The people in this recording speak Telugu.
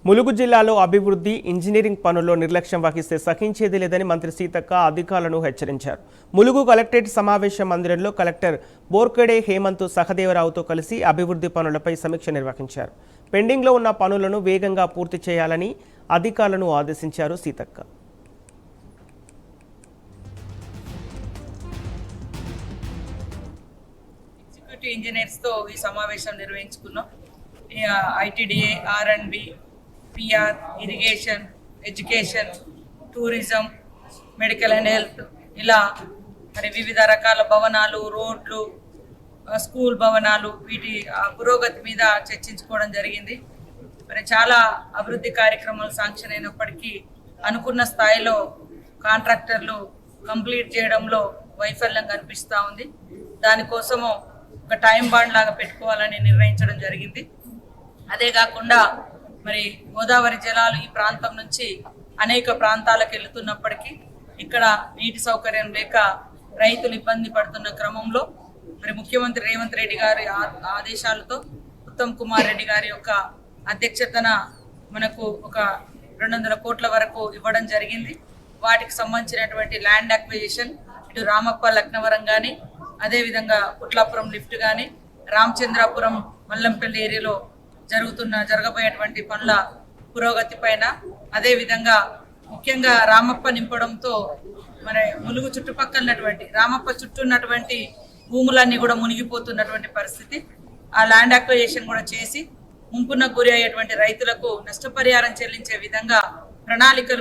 ములుగు జిల్లాలో అభివృద్ధి ఇంజనీరింగ్ పనుల్లో నిర్లక్ష్యం వహిస్తే సహించేది లేదని మంత్రి సీతక్క అధికారులను హెచ్చరించారు. ములుగు కలెక్టరేట్ సమావేశ మందిరంలో కలెక్టర్ బోర్కడే హేమంత్ సహదేవరావుతో కలిసి అభివృద్ధి పనులపై సమీక్ష నిర్వహించారు. పెండింగ్లో ఉన్న పనులను వేగంగా పూర్తి చేయాలని అధికారులను ఆదేశించారు సీతక్క. ఎగ్జిక్యూటివ్ ఇంజనీర్స్ తో ఈ సమావేశం నిర్వహించుకున్నాం. ఐటీడీఏ, ఆర్ఎండ్బి, PR, irrigation, education, tourism, medical and health, ఇలా మరి వివిధ రకాల భవనాలు, రోడ్లు, స్కూల్ భవనాలు, వీటి పురోగతి మీద చర్చించుకోవడం జరిగింది. మరి చాలా అభివృద్ధి కార్యక్రమాలు శాంక్షన్ అయినప్పటికీ అనుకున్న స్థాయిలో కాంట్రాక్టర్లు కంప్లీట్ చేయడంలో వైఫల్యం కనిపిస్తూ ఉంది. దానికోసము ఒక టైం బాండ్ లాగా పెట్టుకోవాలని నిర్ణయించడం జరిగింది. అదే కాకుండా మరి గోదావరి జలాలు ఈ ప్రాంతం నుంచి అనేక ప్రాంతాలకు వెళుతున్నప్పటికీ ఇక్కడ నీటి సౌకర్యం లేక రైతులు ఇబ్బంది పడుతున్న క్రమంలో మరి ముఖ్యమంత్రి రేవంత్ రెడ్డి గారి ఆదేశాలతో ఉత్తమ్ కుమార్ రెడ్డి గారి యొక్క అధ్యక్షతన మనకు ఒక 200 కోట్ల వరకు ఇవ్వడం జరిగింది. వాటికి సంబంధించినటువంటి ల్యాండ్ అక్విజిషన్ ఇటు రామప్ప లక్నవరం కానీ, అదేవిధంగా పుట్లాపురం లిఫ్ట్ కానీ, రామచంద్రాపురం మల్లంపల్లి ఏరియాలో జరగబోయేటువంటి పనుల పురోగతి పైన, అదేవిధంగా ముఖ్యంగా రామప్ప నింపడంతో మన ములుగు చుట్టుపక్కలటువంటి రామప్ప చుట్టూ ఉన్నటువంటి భూములన్నీ కూడా మునిగిపోతున్నటువంటి పరిస్థితి. ఆ ల్యాండ్ అక్విజిషన్ కూడా చేసి ముంపునకు గురి అయ్యేటువంటి రైతులకు నష్టపరిహారం చెల్లించే విధంగా ప్రణాళికలు